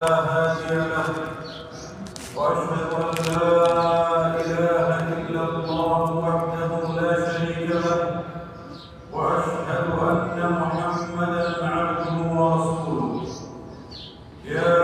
لا هادي له واشهد ان لا اله الا الله وحده لا شريك له واشهد ان محمدا عبده ورسوله. يا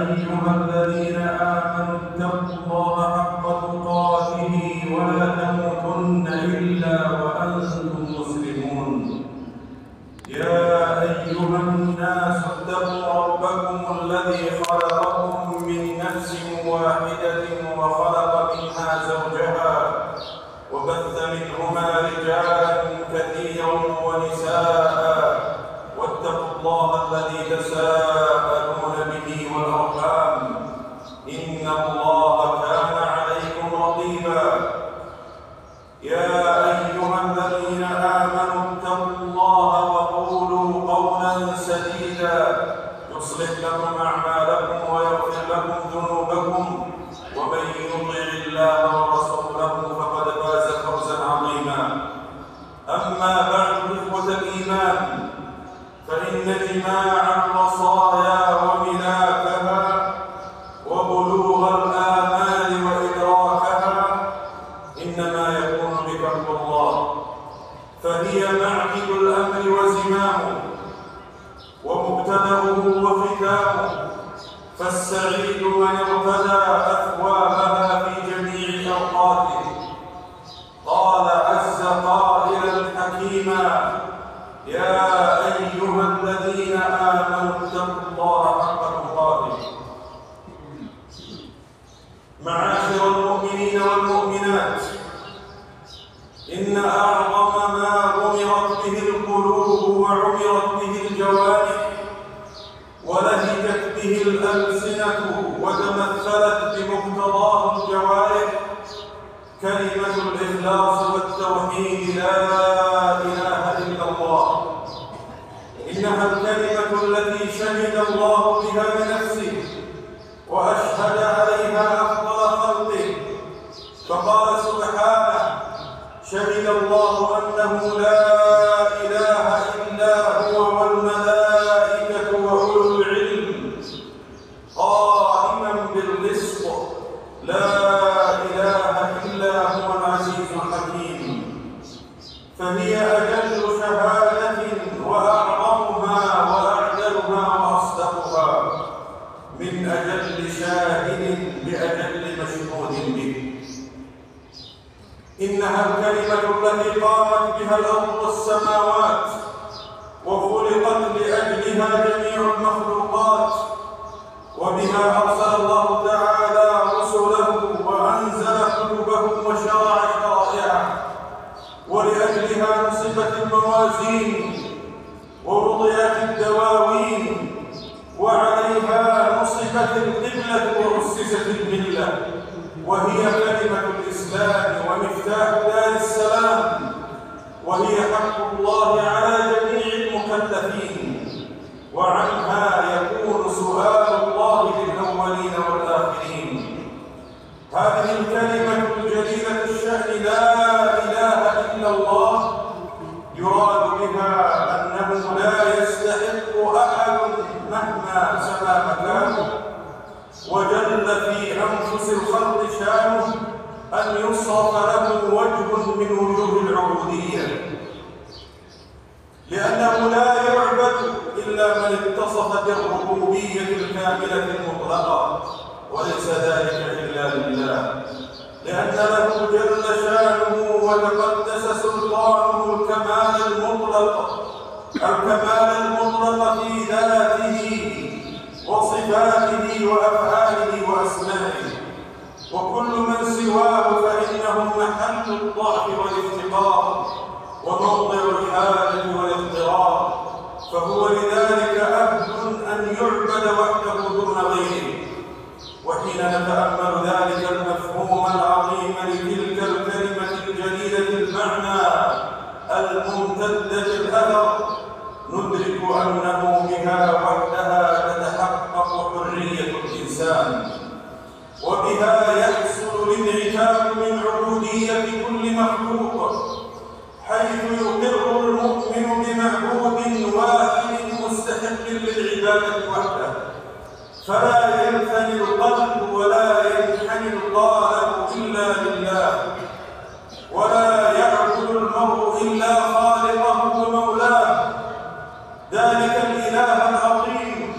ايها الذين امنوا اتقوا الله حق تقاته ولا تموتن الا وانتم مسلمون. يا ايها الناس اتقوا ربكم الذي خلقكم من نفس واحدة وخلق منها زوجها وبث منهما رجالا كثيرا ونساء واتقوا الله الذي تساءلون به والأرحام إن الله كان عليكم رقيبا. يا أيها الذين آمنوا اتقوا الله وقولوا قولا سديدا يصلح لكم أعمالكم ويغفر لكم ذنوبكم ومن يطع الله ورسوله فقد فاز فوزا عظيما. أما بعد إخوة الإيمان، فإن جماع الوصايا وملاكها وبلوغ الآمال وإدراكها إنما يكون بتقوى الله، فهي معقد الأمر وزمامه ومبتدأه وختامه، فالسعيد من ارتدى أثوابها في جميع أوقاته. قال عز قائلا حكيما: يا أيها الذين آمنوا اتقوا الله حق تقاته. معاشر المؤمنين والمؤمنات، إن أعظم ما عمرت به القلوب وعمرت به الجوارح ولهجت به الألسنة وتمثلت بمقتضاه الجوارح كلمة الإخلاص والتوحيد: لا إله إلا الله. إنها الكلمة التي شهد الله بها لنفسه وأشهد عليها أفضل خلقه، فقال سبحانه: شهد الله أنه لا إله إلا هو والملائكة وأولو العلم قائما بالقسط، لا إله إلا هو العزيز الحكيم. فهي أجل شهادة وأعظمها وأعدلها وأصدقها من أجل شاهد بأجل مشهود به. إنها الكلمة التي قامت بها الأرض والسماوات وخلقت لأجلها جميع المخلوقات، وبها أرسل الله تعالى رسله وأنزل كتبهم وشرع شرائعه، ولأجلها نصبت الموازين ووضعت الدواوين، وعليها نصبت القبلة وأسست الملة، وهي كلمة الإسلام ومفتاح دار السلام، وهي حق الله على جميع المكلفين، وعنها يكون سؤال الله للأولين والآخرين. هذه الكلمة الجليلة الشأن لا إله إلا الله يراد بها أنه لا يستحق أحد مهما سما مكانه وجل في أنفس الخلق شانه أن يصرف له وجه من وجوه العبودية، لأنه لا يعبد إلا من اتصف بالربوبية الكاملة المطلقة، وليس ذلك إلا لله، لأن له جل شانه وتقدس سلطانه الكمال المطلق في ذاته وصفاته وأفعاله وأسمائه، وكل من سواه فإنه محل الضعف والافتقار وموضع الحاجة والاضطرار، فهو لذلك أهل أن يعبد وحده دون غيره. وحين نتأمل ذلك المفهوم العظيم لتلك الكلمة الجليلة المعنى الممتدة الأثر، ندرك أنه بها وحدها تتحقق حرية الإنسان، وبها يحصل الانعتاق من عبودية كل مخلوق، حيث يقر المؤمن بمعبود واحد مستحق للعبادة وحده، فلا ينثني القلب ولا ينحني القالب إلا لله، ولا يعبد المرء إلا خالقه ومولاه، ذلك الإله العظيم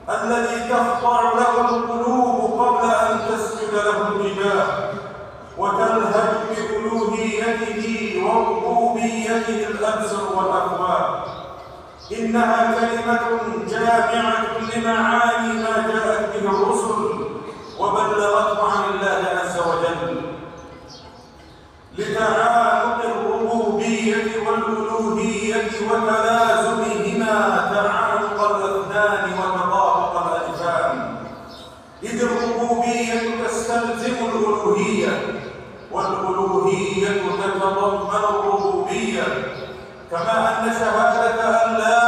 الذي تخضع له القلوب قبل أن تسجد له الجباه، وتلهج بألوهيته وربوبيته الأبصر والأفواه. إنها كلمة جامعة لمعاني ما جاءت به الرسل وبلغته عن الله عز وجل، لتعالق الربوبية والألوهية وتلازمهما تعالق الأبدان وتطابق الأجفان، إذ الربوبية تستلزم الألوهية، والألوهية تتضمن الربوبية، كما أن شهادة أن لا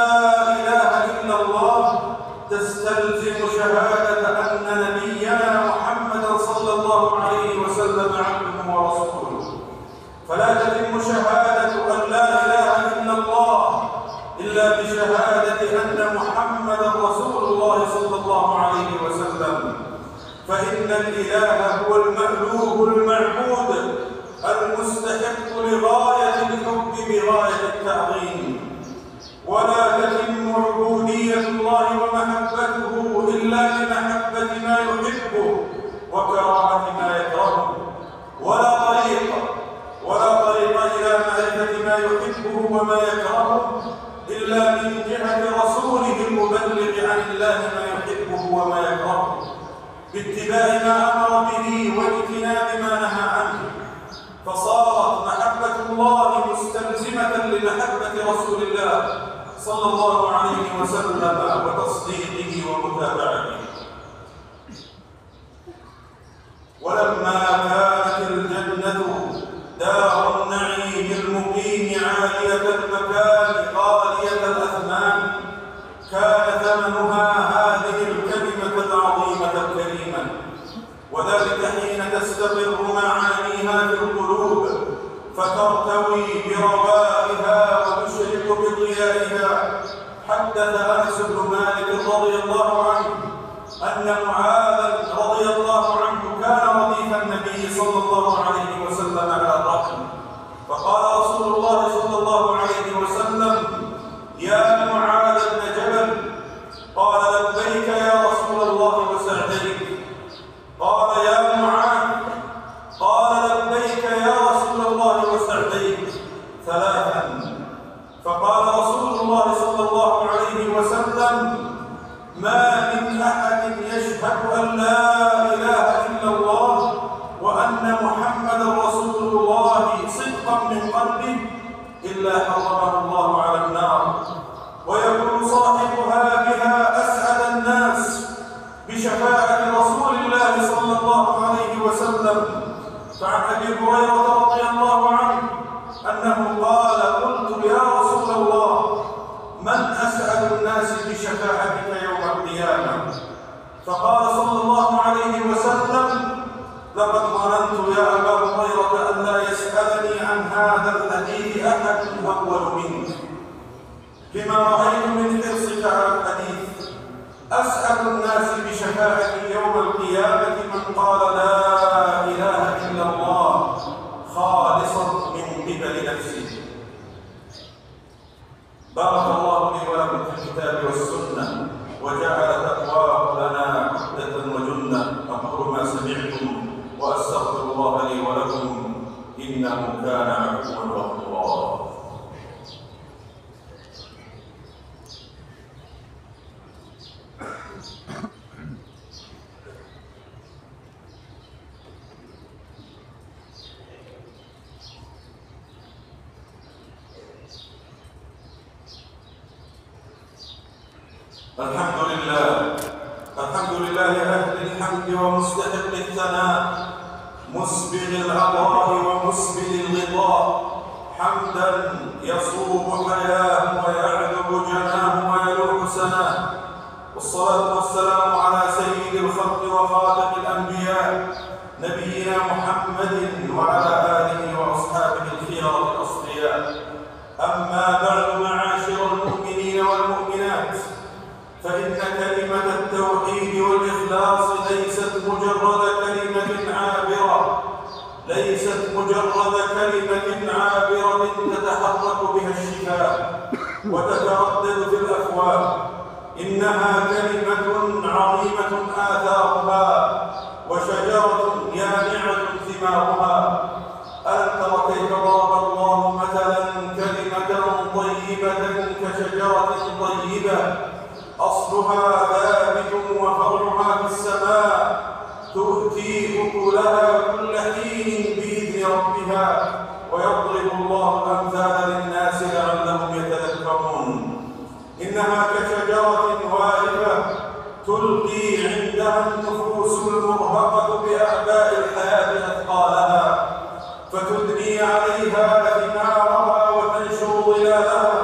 إله إلا الله تستلزم شهادة أن نبينا محمدا صلى الله عليه وسلم عبده ورسوله. فلا تتم شهادة أن لا إله إلا الله إلا بشهادة أن محمدا رسول الله صلى الله عليه وسلم، فإن الإله هو المألوه المعبود المستحق لغاية الحب بغاية التعظيم. ولا تتم عبودية الله ومحبته إلا بمحبة ما يحبه وكراهة ما يكرهه، ولا طريق إلى معرفة ما يحبه وما يكرهه إلا من جهة رسوله المبلغ عن الله ما يحبه وما يكرهه، باتباع ما أمر به واجتناب ما نهى عنه. فصارت محبة الله مستلزمة لمحبة رسول الله صلى الله عليه وسلم وتصديقه ومتابعته. ولما كانت الجنة دار النعيم المقيم عالية المكان خالية الأثمان، كان ثمنها هذه الكلمة العظيمة الكريمة، وذلك حين تستقر معانيها في القلوب فترتوي بروائها وتشرق بضيائها. حدث أنس بن مالك رضي الله عنه أن معاذا رضي الله عنه كان رديف النبي صلى الله عليه وسلم على الرحم، فقال رسول الله صلى الله عليه وسلم: يا معاذ بن جبل. قال: لبيك يا رسول الله وسعديك. قال: يا معاذ. قال: لبيك يا رسول الله وسعديك ثلاثا. فقال رسول الله صلى الله عليه وسلم: ما من أحد يشهد أن لا إله إلا الله وأن محمدا رسول الله صدقا من قلبه إلا حرمه الله على النار، ويكون صاحبها بها أسعد الناس بشفاعة رسول الله صلى الله عليه وسلم. فعن أبي هريرة رضي الله عنه أنه قال: قلت يا رسول الله من أسعد الناس بشفاعتك يوم القيامة؟ فقال صلى الله عليه وسلم: لقد ظننت يا أبا هريرة أن لا يسألني عن هذا الحديث أحد أول منك، لما رأيت من حرصك على الحديث. أسعد الناس بشفاعتي يوم القيامة من قال لا إله إلا الله خالصا من قبل نفسه. بارك الله لي ولكم في الكتاب والسنة وجعل تقواه لنا عقدة وجنة. أقول ما سمعتم وأستغفر الله لي ولكم إنه كان عفوا غفورا. الحمد لله أهل الحمد ومستحق الثناء، مسبغ العطاء ومسبل الغطاء، حمدا يصوب حياه ويعذب جناه ويلوح سناه. والصلاة والسلام على سيد الخلق وخاتم الأنبياء نبينا محمد وعلى آله وأصحابه الخيرة الأصفياء. أما بعد، معاشر المؤمنين والمؤمنات، فإن كلمة التوحيد الإخلاص ليست مجرد كلمة عابرة تتحرك بها الشفاه وتتردد في الأفواه، إنها كلمة عظيمة آثارها وشجرة يانعة ثمارها. ألم تر كيف ضرب الله مثلا كلمة طيبة كشجرة طيبة أصلها ثابت وفرعها في السماء تؤتي أكلها كل حين بإذن ربها ويضرب الله الأمثال للناس لعلهم يتذكرون. إنها كشجرة وارفة تلقي عندها النفوس المرهقة بأعباء الحياة أثقالها فتدني عليها ثمارها وتنشر ظلالها.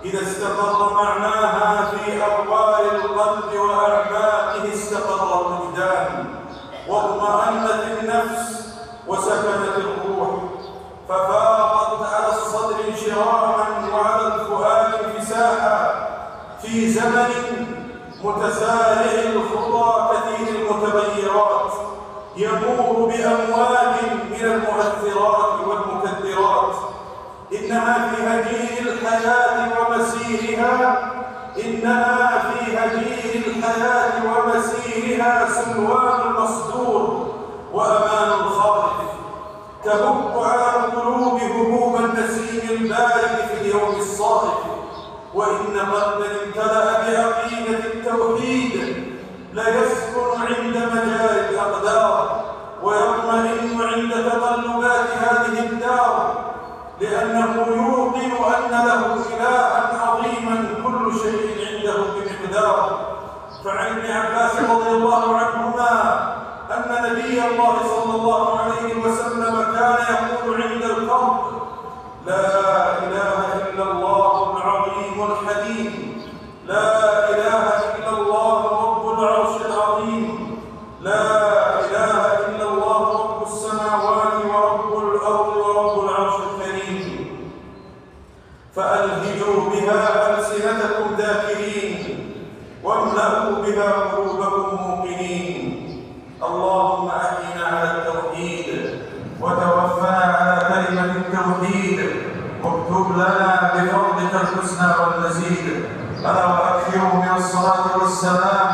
إذا استقر معناها في أقوال القلب وأعماقه استقر الوجدان واطمأنت النفس وسكنت الروح، ففاقت على الصدر انشراحا وعلى الفؤاد انفساحا في زمن متسارع الخطى كثير المتغيرات يمور بأمواج من المؤثرات والمكدرات. إنها في هجير الحياة ومسيرها سلوان المصدور وأمان الخاطف تهب على القلوب هبوب النسيم البارد في اليوم الصائف. وإن قلبا امتلأ بعقيدة التوحيد ليسكن عند مجاري الأقدار ويطمئن عند تقلبات هذه الدار، لأنه يوقن أن له إلها عظيما كل شيء عنده بمقدار. فعن ابن عباس رضي الله عنهما أن نبي الله صلى الله عليه وسلم كان يقول عند الكرب: لا إله إلا الله العظيم الحليم، لا إله إلا الله رب العرش العظيم، لا إله إلا الله رب السماوات ورب الأرض ورب العرش الكريم. فألهجوا بها ألسنتكم ذاكرين واملأوا بها قلوبكم موقنين. اللهم أحينا على التوحيد وتوفنا على كلمة التوحيد واكتب لنا بفضلك الحسنى والمزيد. ألا وأكثروا من الصلاة والسلام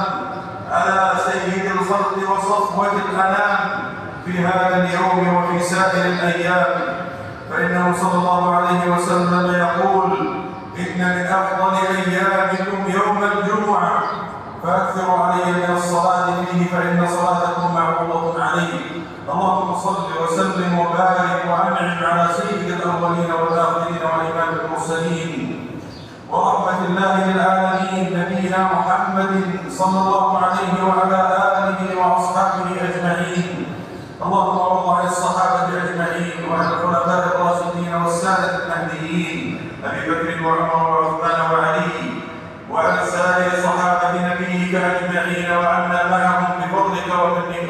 على سيد الخلق وصفوة الأنام في هذا اليوم وفي سائر الأيام، فإنه صلى الله عليه وسلم يقول: إن من أفضل أيامكم يوم الجمعة فأكثروا علي من الصلاة فيه فإن صلاتكم معروضة عليه. اللهم صل وسلم وبارك وأنعم على سيد الأولين والآخرين وإمام المرسلين ورحمة الله للعالمين نبينا محمد صلى الله عليه وعلى آله وأصحابه أجمعين. اللهم ارض عن الصحابة أجمعين وعن الخلفاء الراشدين والسادة المهديين أبي بكر وعمر وعثمان وعلي وعن سائر صحابة نبيك أجمعين وعنا معهم بفضلك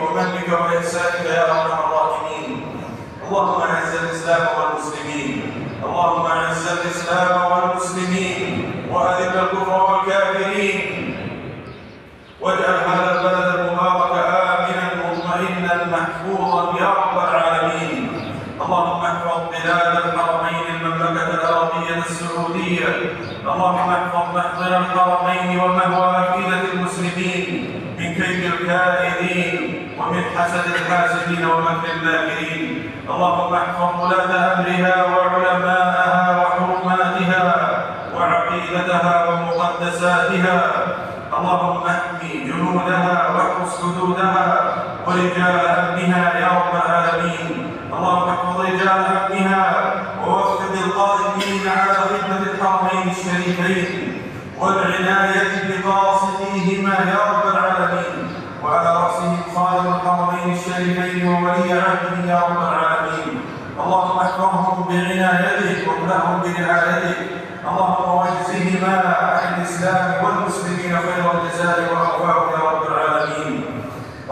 ومنك وإحسانك يا أرحم الراحمين. اللهم أعز الإسلام والمسلمين، اللهم أعز الإسلام والمسلمين وأذل الكفر والكافرين، واجعل هذا البلد المبارك آمنا مطمئنا محفوظا يا رب العالمين. اللهم احفظ بلاد الحرمين المملكة العربية السعودية، اللهم احفظ محضر الحرمين ومهوى أفئدة المسلمين من كيد الكائدين ومن حسد الحاسدين ومكر الماكرين. اللهم احفظ ولاة أمرها وعلماءها وحرماتها وعقيدتها ومقدساتها. اللهم احمي جنودها واحرس حدودها ورجال أمنها يا رب العالمين. اللهم احفظ رجال أمنها ووفق القائمين على خدمة الحرمين الشريفين والعناية بقاصديهما يا رب العالمين، وعلى رأسهم خادم الحرمين الشريفين وولي عهده يا رب العالمين. اللهم احفظهم بعنايتك واملأهم برعايتك. اللهم واجزهما عن الإسلام والمسلمين خير الجزاء وأوفاه يا رب العالمين.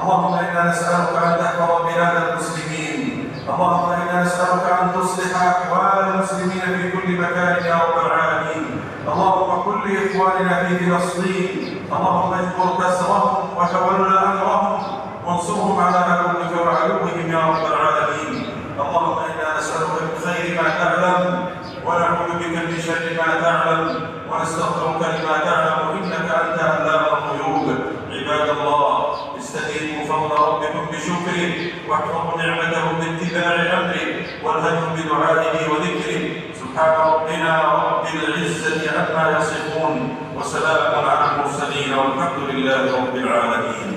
اللهم إنا نسألك أن تحفظ بلاد المسلمين، اللهم إنا نسألك أن تصلح أحوال المسلمين في كل مكان يا رب العالمين. اللهم كن لإخواننا في فلسطين، اللهم اجبر كسرهم وتولى أمرهم وانصرهم على عدوك وعدوهم يا رب العالمين. اللهم إنا نسألك من خير ما تعلم ونعوذ بك من شر ما تعلم ونستغفرك لما تعلم إنك أنت علام الغيوب. عباد الله، استديموا فضل ربكم بشكره واحفظوا نعمته باتباع أمره والهجوا بدعائه وذكره. سبحان ربنا رب العزة عما يصفون وسلام على المرسلين والحمد لله رب العالمين.